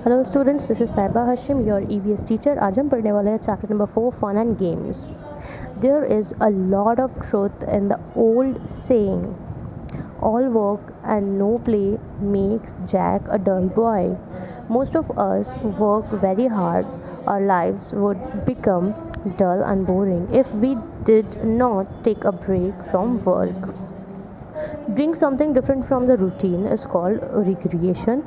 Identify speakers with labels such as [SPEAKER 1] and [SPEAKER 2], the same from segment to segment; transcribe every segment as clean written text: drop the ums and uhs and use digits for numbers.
[SPEAKER 1] Hello students, this is Saiba Hashim, your EVS teacher. आज हम पढ़ने वाले हैं chapter number 4, fun and games. There is a lot of truth in the old saying, all work and no play makes Jack a dull boy. Most of us work very hard. Our lives would become dull and boring if we did not take a break from work. Doing something different from the routine is called recreation.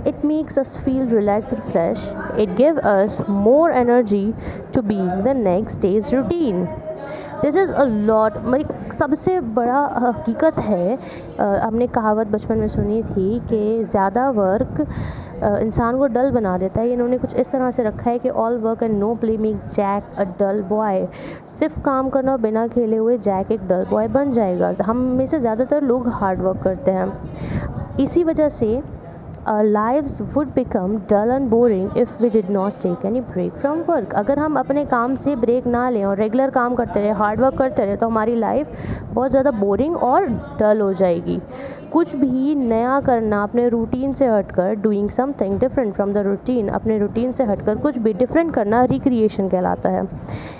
[SPEAKER 1] It makes us feel relaxed and fresh. It gives us more energy to be the next day's routine. This is a lot, मतलब सबसे बड़ा हकीकत है। हमने कहावत बचपन में सुनी थी कि ज़्यादा वर्क इंसान को डल बना देता है। इन्होंने कुछ इस तरह से रखा है कि all work and no play make Jack a dull boy. सिर्फ काम करना बिना खेले हुए जैक एक डल बॉय बन जाएगा। हम में से ज़्यादातर लोग हार्ड वर्क करते हैं, इसी वजह से our lives would become dull and boring if we did not take any break from work. अगर हम अपने काम से ब्रेक ना लें और रेगुलर काम करते रहे, हार्ड वर्क करते रहे, तो हमारी लाइफ बहुत ज़्यादा बोरिंग और डल हो जाएगी। कुछ भी नया करना, अपने रूटीन से हटकर, doing something different from the routine, अपने रूटीन से हटकर कुछ भी डिफरेंट करना रिक्रिएशन कहलाता है।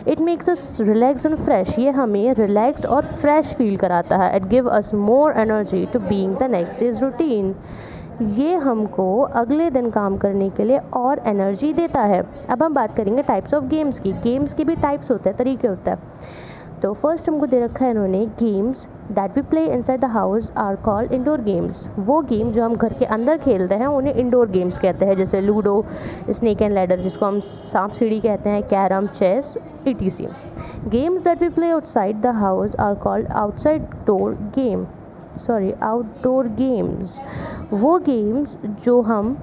[SPEAKER 1] It makes us relax and fresh. ये हमें रिलैक्स्ड और फ्रेश फील कराता है। It give us more energy to being the next days routine. ये हमको अगले दिन काम करने के लिए और एनर्जी देता है। अब हम बात करेंगे टाइप्स ऑफ गेम्स की। गेम्स के भी टाइप्स होते हैं, तरीके होते हैं। तो फर्स्ट हमको दे रखा है इन्होंने, games that we play inside the house are called indoor games. वो गेम जो हम घर के अंदर खेलते हैं उन्हें इंडोर गेम्स कहते हैं, जैसे लूडो, स्नेक एंड लैडर जिसको हम सांप सीढ़ी कहते हैं, carrom, chess, etc. Games that we play outside the house are called outdoor games. वो गेम्स जो हम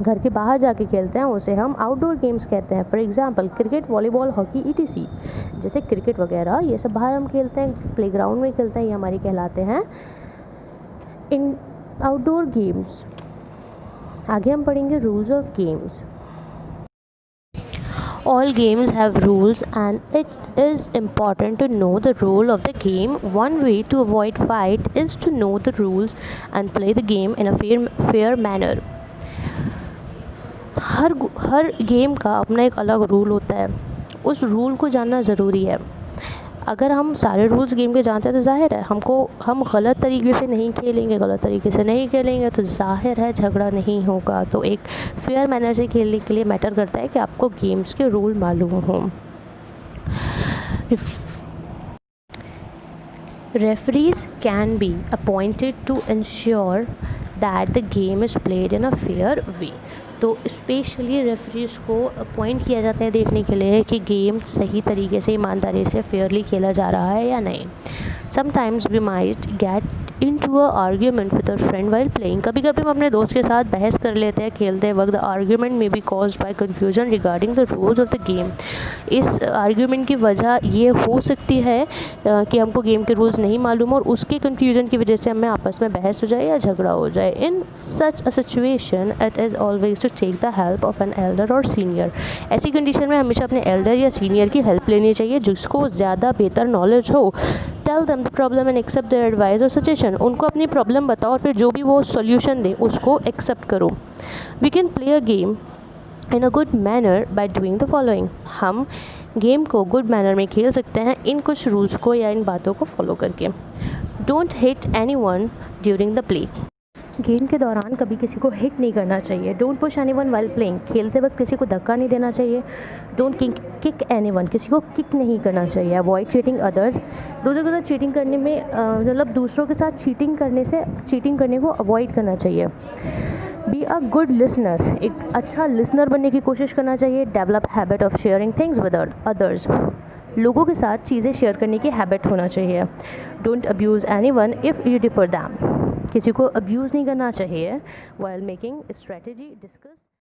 [SPEAKER 1] घर के बाहर जाके खेलते हैं उसे हम आउटडोर गेम्स कहते हैं। For example cricket, volleyball, hockey, etc. जैसे क्रिकेट वगैरह ये सब बाहर हम खेलते हैं, प्लेग्राउंड में खेलते हैं, ये हमारी कहलाते हैं इन आउटडोर गेम्स। आगे हम पढ़ेंगे rules of games. All games have rules and it is important to know the rule of the game. One way to avoid fight is to know the rules and play the game in a fair manner. Her game का अपना एक अलग rule होता है, उस rule को जानना ज़रूरी है। अगर हम सारे रूल्स गेम के जानते हैं तो जाहिर है हम गलत तरीके से नहीं खेलेंगे तो जाहिर है झगड़ा नहीं होगा। तो एक फेयर मैनर से खेलने के लिए मैटर करता है कि आपको गेम्स के रूल मालूम हों। Referees can be appointed to ensure that the game is played in a fair way. तो स्पेशली रेफरीज को अपॉइंट किया जाता है देखने के लिए कि गेम सही तरीके से, ईमानदारी से, फेयरली खेला जा रहा है या नहीं। Sometimes we might get into a argument with a friend while playing. कभी कभी हम अपने दोस्त के साथ बहस कर लेते हैं खेलते वक्त। आर्ग्यूमेंट में B caused by confusion regarding the rules of the game. इस आर्ग्यूमेंट की वजह ये हो सकती है कि हमको गेम के रूल्स नहीं मालूम और उसके कन्फ्यूजन की वजह से हमें आपस में बहस हो जाए या झगड़ा हो जाए। In such a situation it is always to take the help of an elder और सीनियर। ऐसी कंडीशन में हमेशा अपने एल्डर या सीनियर की हेल्प लेनी चाहिए जिसको ज़्यादा बेहतर नॉलेज हो। Tell them the problem and accept their advice और सजेशन। उनको अपनी प्रॉब्लम बताओ और फिर जो भी वो सॉल्यूशन दे उसको एक्सेप्ट करो। We can play a game in a good manner by doing the following. हम गेम को गुड मैनर में खेल सकते हैं इन कुछ रूल्स को या इन बातों को फॉलो करके। Don't hit anyone during the play. Game के दौरान कभी किसी को हिट नहीं करना चाहिए। Don't push anyone while playing. खेलते वक्त किसी को धक्का नहीं देना चाहिए। Don't kick anyone. किसी को किक नहीं करना चाहिए। Avoid cheating others. दूसरों के साथ चीटिंग करने में मतलब दूसरों के साथ चीटिंग करने को अवॉइड करना चाहिए। Be a good listener. एक अच्छा लिसनर बनने की कोशिश करना चाहिए। Develop habit of sharing things with others. लोगों के साथ चीज़ें शेयर करने की हैबिट होना चाहिए। Don't abuse anyone if you differ them. किसी को अब्यूज़ नहीं करना चाहिए। While making strategy discuss